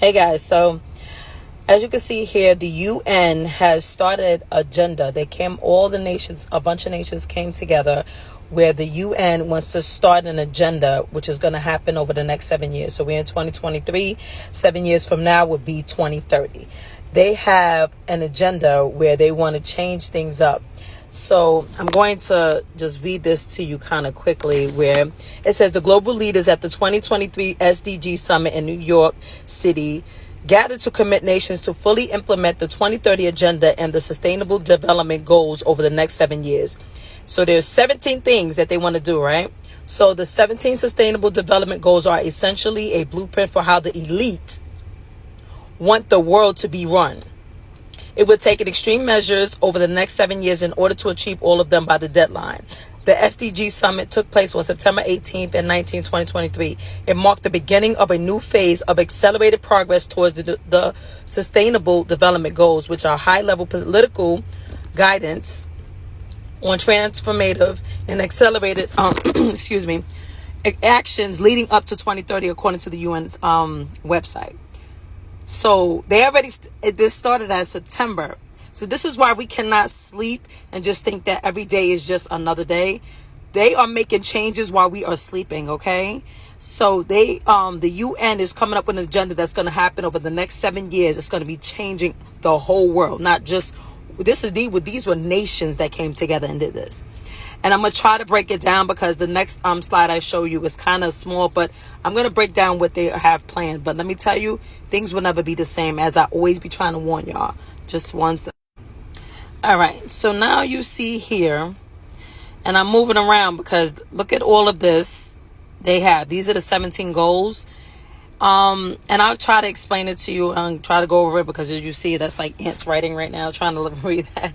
Hey guys, so as you can see here, the UN has started agenda. All the nations, a bunch of nations came together where the UN wants to start an agenda, which is going to happen over the next 7 years. So we're in 2023, 7 years from now would be 2030. They have an agenda where they want to change things up. So I'm going to just read this to you kind of quickly, where it says the global leaders at the 2023 SDG Summit in New York City gathered to commit nations to fully implement the 2030 Agenda and the Sustainable Development Goals over the next 7 years. So there's 17 things that they want to do, right? So the 17 Sustainable Development Goals are essentially a blueprint for how the elite want the world to be run. It would take extreme measures over the next 7 years in order to achieve all of them by the deadline. The SDG Summit took place on September 18th and 19th, 2023. It marked the beginning of a new phase of accelerated progress towards the Sustainable Development Goals, which are high-level political guidance on transformative and accelerated actions leading up to 2030, according to the UN's website. So this started as September. So this is why we cannot sleep and just think that every day is just another day. They are making changes while we are sleeping, okay? So the UN is coming up with an agenda that's going to happen over the next 7 years. It's going to be changing the whole world, not just these were nations that came together and did this. And I'm going to try to break it down because the next slide I show you is kind of small, but I'm going to break down what they have planned. But let me tell you, things will never be the same, as I always be trying to warn y'all. Just one second. All right. So now you see here, and I'm moving around because look at all of this they have. These are the 17 goals. And I'll try to explain it to you and try to go over it because as you see, that's like ants writing right now, trying to read that.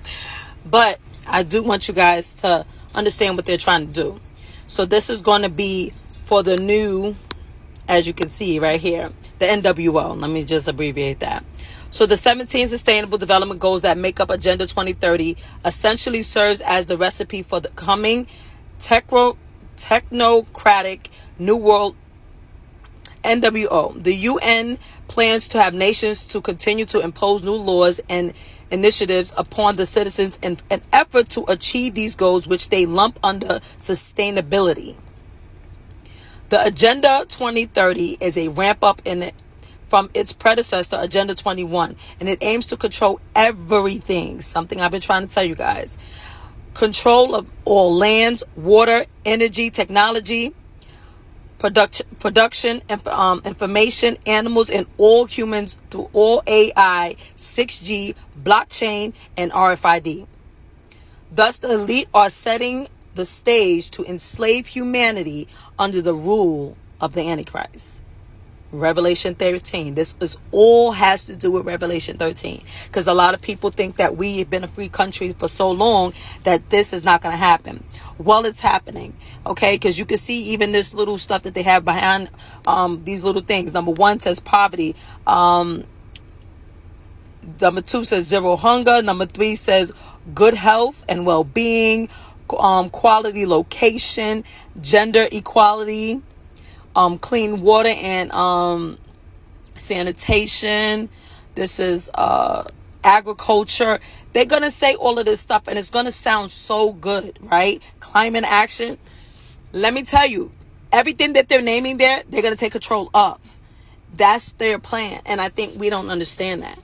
But I do want you guys to understand what they're trying to do. So this is going to be for the new, as you can see right here, the NWO. Let me just abbreviate that. So the 17 Sustainable Development Goals that make up Agenda 2030 essentially serves as the recipe for the coming technocratic New World NWO. The UN plans to have nations to continue to impose new laws and initiatives upon the citizens in an effort to achieve these goals, which they lump under sustainability. The Agenda 2030 is a ramp up from its predecessor, Agenda 21, and it aims to control everything, something I've been trying to tell you guys. Control of all lands, water, energy, technology, production, information, animals, and all humans through all AI, 6G, blockchain, and RFID. Thus, the elite are setting the stage to enslave humanity under the rule of the Antichrist. Revelation 13. This is all has to do with Revelation 13. Because a lot of people think that we have been a free country for so long that this is not going to happen. Well, it's happening. Okay, because you can see even this little stuff that they have behind these little things. Number 1 says poverty. Number 2 says zero hunger. Number 3 says good health and well-being, quality location, gender equality, clean water and sanitation. This is agriculture. They're going to say all of this stuff and it's going to sound so good, right? Climate action. Let me tell you, everything that they're naming there, they're going to take control of. That's their plan. And I think we don't understand that.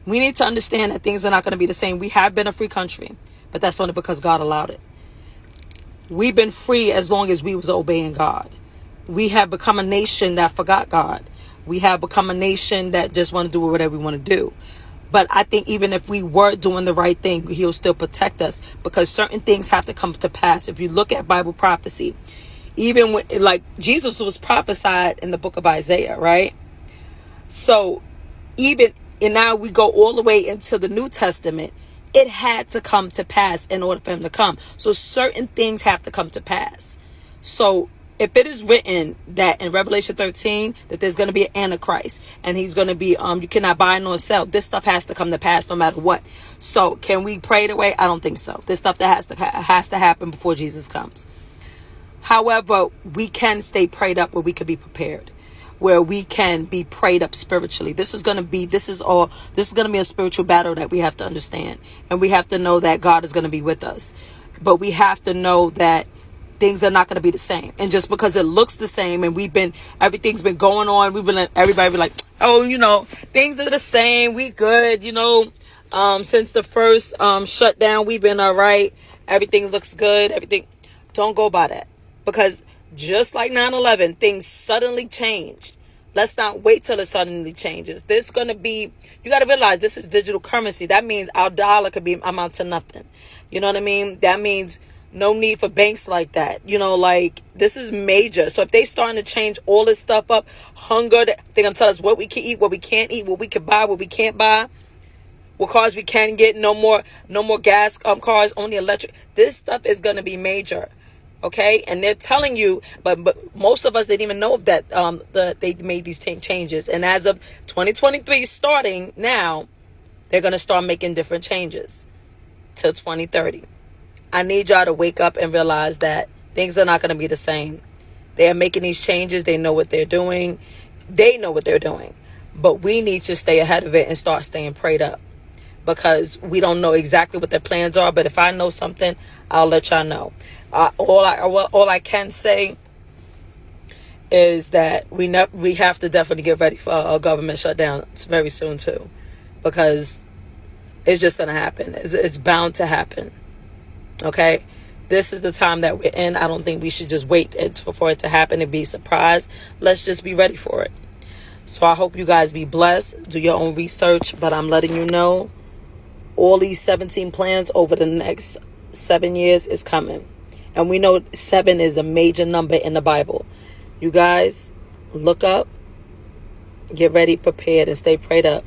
We need to understand that things are not going to be the same. We have been a free country, but that's only because God allowed it. We've been free as long as we was obeying God. We have become a nation that forgot God. We have become a nation that just want to do whatever we want to do. But I think even if we were doing the right thing, he'll still protect us because certain things have to come to pass. If you look at Bible prophecy, even when, like, Jesus was prophesied in the book of Isaiah, right? So and now we go all the way into the New Testament. It had to come to pass in order for him to come. So certain things have to come to pass. So if it is written that in Revelation 13 that there's going to be an Antichrist and he's going to be, you cannot buy nor sell, this stuff has to come to pass no matter what. So can we pray it away? I don't think so. This stuff that has to happen before Jesus comes. However, we can stay prayed up where we could be prepared. where we can be prayed up spiritually. This is going to be a spiritual battle that we have to understand. And we have to know that God is going to be with us. But we have to know that things are not going to be the same. And just because it looks the same and everything's been going on, everybody be like, oh, things are the same. We good, since the first shutdown, we've been all right. Everything looks good. Don't go by that. Because just like 9/11, things suddenly changed. Let's not wait till it suddenly changes. You got to realize this is digital currency. That means our dollar could amount to nothing. You know what I mean? That means no need for banks like that. This is major. So if they starting to change all this stuff up, hunger, they're going to tell us what we can eat, what we can't eat, what we can buy, what we can't buy, what cars we can get, no more gas cars, only electric. This stuff is going to be major. Okay, and they're telling you, but most of us didn't even know that they made these changes. And as of 2023 starting now, they're going to start making different changes till 2030. I need y'all to wake up and realize that things are not going to be the same. They are making these changes. They know what they're doing. But we need to stay ahead of it and start staying prayed up, because we don't know exactly what their plans are. But if I know something, I'll let y'all know. All I can say is that we have to definitely get ready for a government shutdown very soon too, because it's just going to happen. It's bound to happen. Okay, this is the time that we're in. I don't think we should just wait for it to happen and be surprised. Let's just be ready for it. So I hope you guys be blessed. Do your own research, but I'm letting you know all these 17 plans over the next 7 years is coming. And we know 7 is a major number in the Bible. You guys, look up, get ready, prepared, and stay prayed up.